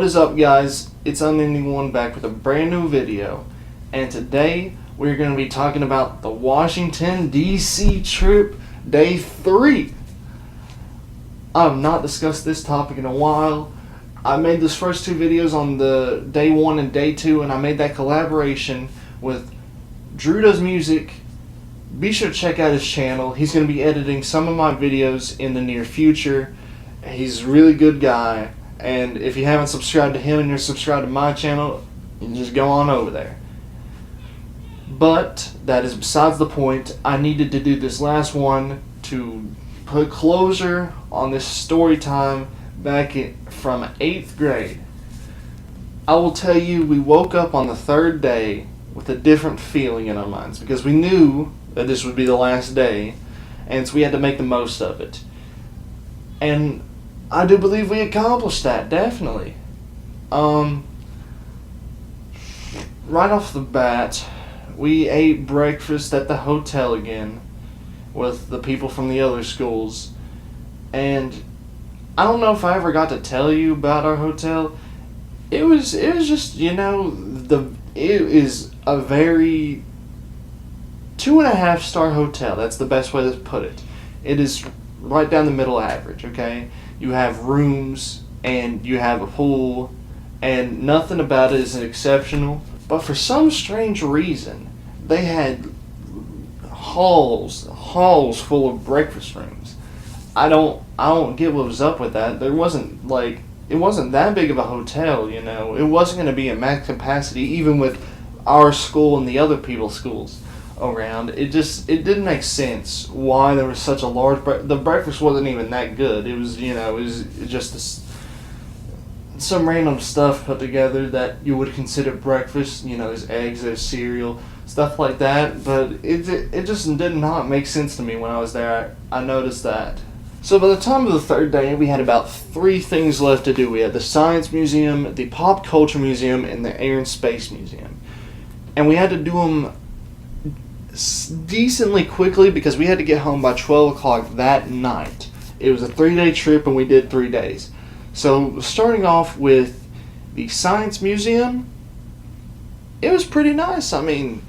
is up, guys? It's unending-one back with a brand new video, and today we're going to be talking about the Washington D.C. trip, day 3. I have not discussed this topic in a while. I made those first 2 videos on the day 1 and day 2, and I made that collaboration with Drew Does Music. Be sure to check out his channel. He's going to be editing some of my videos in the near future. He's a really good guy. And if you haven't subscribed to him and you're subscribed to my channel, you can just go on over there. But that is besides the point. I needed to do this last one to put closure on this story time back from 8th grade. I will tell you, we woke up on the 3rd day with a different feeling in our minds because we knew that this would be the last day, and so we had to make the most of it. And I do believe we accomplished that, definitely. Right off the bat, we ate breakfast at the hotel again with the people from the other schools. And I don't know if I ever got to tell you about our hotel. It was just, you know, it is a very 2.5-star hotel. That's the best way to put it. It is right down the middle average, okay? You have rooms, and you have a pool, and nothing about it is exceptional. But for some strange reason, they had halls full of breakfast rooms. I don't get what was up with that. It wasn't that big of a hotel, you know. It wasn't going to be at max capacity, even with our school and the other people's schools around. It didn't make sense why there was such a large the breakfast wasn't even that good. It was just some random stuff put together that you would consider breakfast. You know, there's eggs, there's cereal, stuff like that. But it just did not make sense to me when I was there. I noticed that. So by the time of the 3rd day, we had about 3 things left to do. We had the Science Museum, the Pop Culture Museum, and the Air and Space Museum, and we had to do them decently quickly because we had to get home by 12 o'clock that night. It was a 3-day trip, and we did 3 days. So starting off with the Science Museum, it was pretty nice. I mean,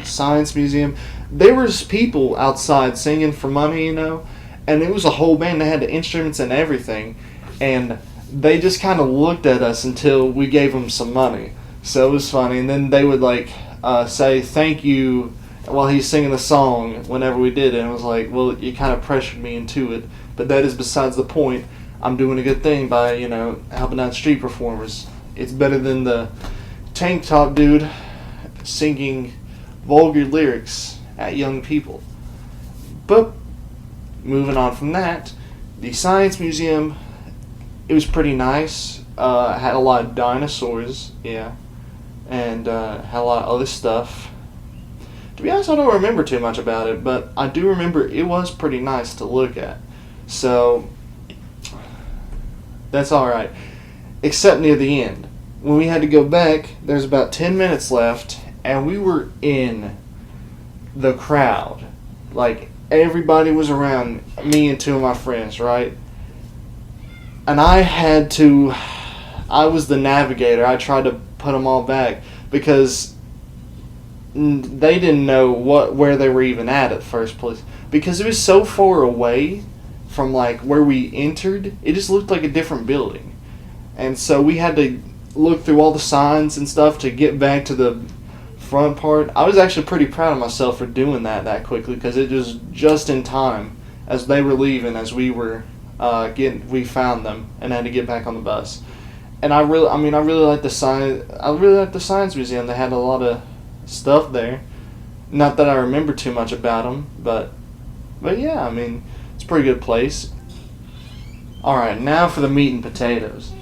Science Museum, there was people outside singing for money, you know, and it was a whole band. They had the instruments and everything, and they just kind of looked at us until we gave them some money. So it was funny, and then they would say thank you while he's singing the song whenever we did it. And I was like, well, you kind of pressured me into it, but that is besides the point. I'm doing a good thing by, you know, helping out street performers. It's better than the tank top dude singing vulgar lyrics at young people. But moving on from that, the Science Museum, it was pretty nice. Had a lot of dinosaurs, yeah. And had a lot of other stuff. To be honest, I don't remember too much about it, but I do remember it was pretty nice to look at. So that's alright. Except near the end. When we had to go back, there's about 10 minutes left, and we were in the crowd. Like, everybody was around me and 2 of my friends, right? And I was the navigator. I tried to put them all back because they didn't know where they were even at first place, because it was so far away from like where we entered. It just looked like a different building, and so we had to look through all the signs and stuff to get back to the front part. I was actually pretty proud of myself for doing that quickly, because it was just in time as they were leaving, as we were we found them and had to get back on the bus. And I really like the Science Museum. They had a lot of stuff there. Not that I remember too much about them, but yeah, I mean, it's a pretty good place. All right, now for the meat and potatoes.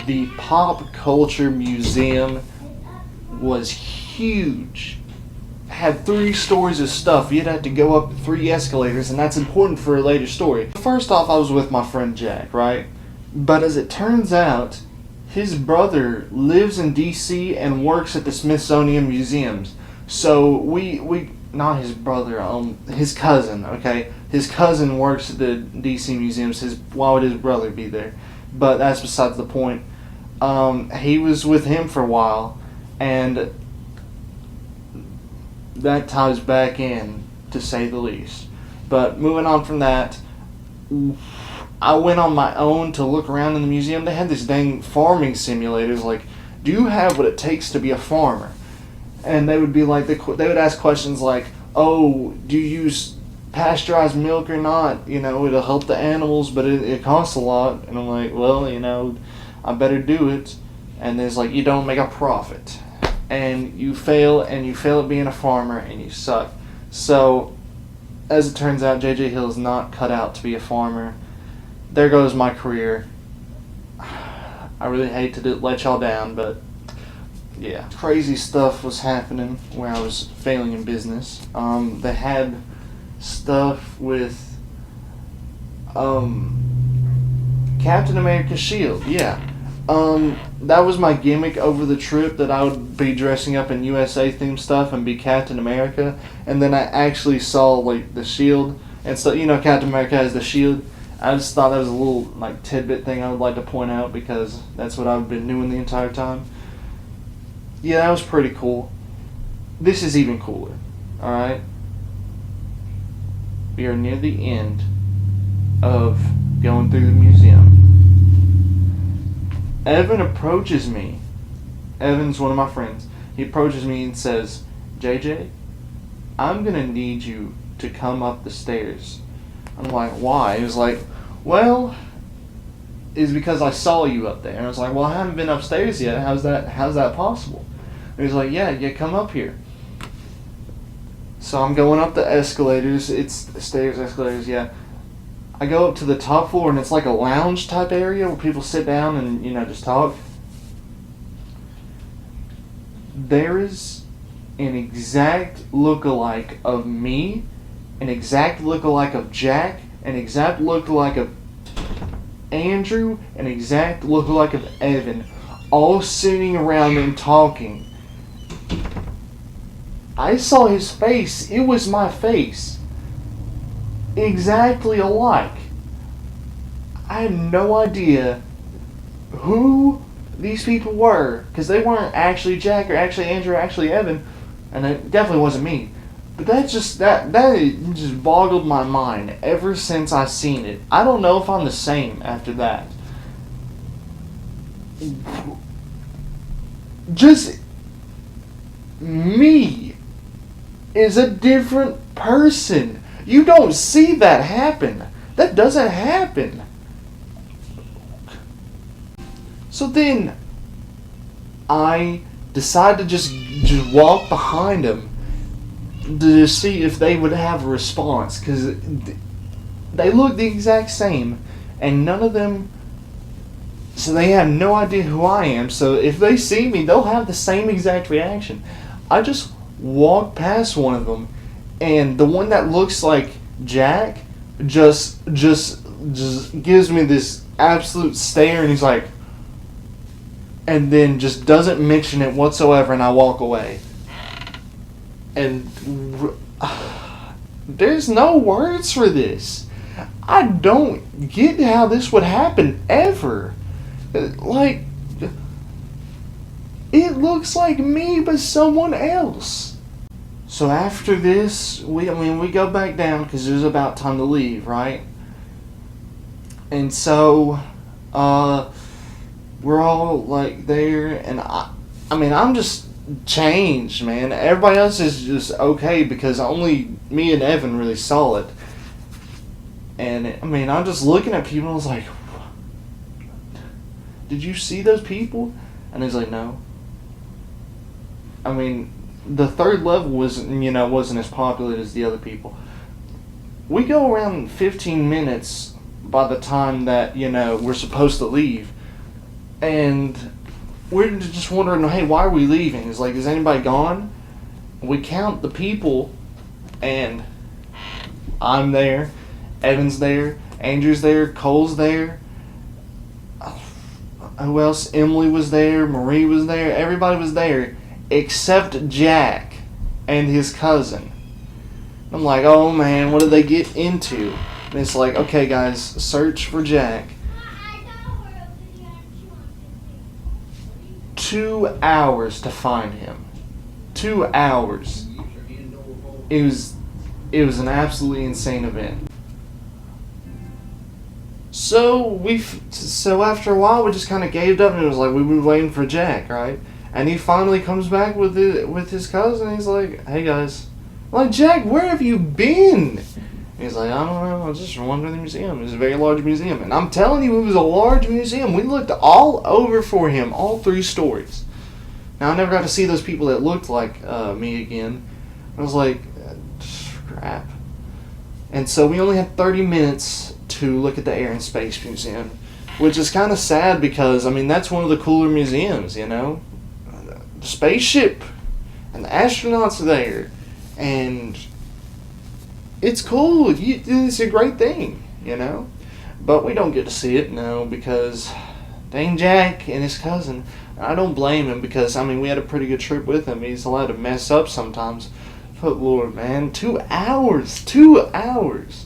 The Pop Culture Museum was huge. Had 3 stories of stuff. You'd have to go up 3 escalators, and that's important for a later story. First off, I was with my friend Jack, right? But as it turns out, his brother lives in D.C. and works at the Smithsonian Museums. So we not his brother, his cousin, okay? His cousin works at the D.C. Museums. Why would his brother be there? but that's besides the point. He was with him for a while, and that ties back in, to say the least. But moving on from that, I went on my own to look around in the museum. They had these dang farming simulators, like, do you have what it takes to be a farmer? And they would be like, they would ask questions like, oh, do you use pasteurized milk or not? You know, it'll help the animals, but it costs a lot. And I'm like, well, you know, I better do it. And there's like, you don't make a profit. And you fail at being a farmer, and you suck. So, as it turns out, J.J. Hill is not cut out to be a farmer. There goes my career. I really hate to let y'all down, but yeah. Crazy stuff was happening where I was failing in business. They had stuff with Captain America's shield, yeah. That was my gimmick over the trip, that I would be dressing up in USA themed stuff and be Captain America, and then I actually saw like the shield, and so, you know, Captain America has the shield. I just thought that was a little like tidbit thing I would like to point out, because that's what I've been doing the entire time. Yeah, that was pretty cool. This is even cooler. Alright? We are near the end of going through the museum. Evan approaches me. Evan's one of my friends. He approaches me and says, JJ, I'm going to need you to come up the stairs. I'm like, why? He was like, well, it's because I saw you up there. And I was like, well, I haven't been upstairs yet. How's that possible? And he's like, yeah, come up here. So I'm going up the escalators. It's stairs, escalators, yeah. I go up to the top floor, and it's like a lounge type area where people sit down and, you know, just talk. There is an exact look-alike of me, an exact look-alike of Jack, an exact look-alike of Andrew, an exact look-alike of Evan, all sitting around and talking. I saw his face. It was my face. Exactly alike. I had no idea who these people were, because they weren't actually Jack or actually Andrew or actually Evan, and it definitely wasn't me. But that just boggled my mind ever since I seen it. I don't know if I'm the same after that. Just me is a different person. You don't see that happen. That doesn't happen. So then I decided to just walk behind them to see if they would have a response, because they look the exact same, and none of them, so they have no idea who I am. So if they see me, they'll have the same exact reaction. I just walked past one of them, and the one that looks like Jack just gives me this absolute stare, and he's like, and then just doesn't mention it whatsoever, and I walk away. And there's no words for this. I don't get how this would happen ever. Like, it looks like me, but someone else. So after this, we go back down because it was about time to leave, right? And so, we're all like there, and I'm just changed, man. Everybody else is just okay because only me and Evan really saw it. And I'm just looking at people and I was like, did you see those people? And he's like, no. The third level wasn't as popular as the other people. We go around 15 minutes by the time that, we're supposed to leave. And we're just wondering, hey, why are we leaving? It's like, is anybody gone? We count the people, and I'm there, Evan's there, Andrew's there, Cole's there. Who else? Emily was there, Marie was there, everybody was there, except Jack and his cousin. I'm like, oh man, what did they get into? And it's like, okay guys, search for Jack. 2 hours to find him. 2 hours. It was an absolutely insane event. So after a while, we just kind of gave up, and it was like we were waiting for Jack, right? And he finally comes back with his cousin. And he's like, "Hey guys," I'm like, "Jack, where have you been?" And he's like, "I don't know. I was just wandering the museum. It was a very large museum." And I'm telling you, it was a large museum. We looked all over for him, all 3 stories. Now I never got to see those people that looked like me again. I was like, crap. And so we only had 30 minutes to look at the Air and Space Museum, which is kind of sad because, I mean, that's one of the cooler museums, you know? The spaceship and the astronauts are there, and it's cool. It's a great thing, you know? But we don't get to see it, no, because dang Jack and his cousin, I don't blame him because, I mean, we had a pretty good trip with him. He's allowed to mess up sometimes. But Lord, man, 2 hours! 2 hours!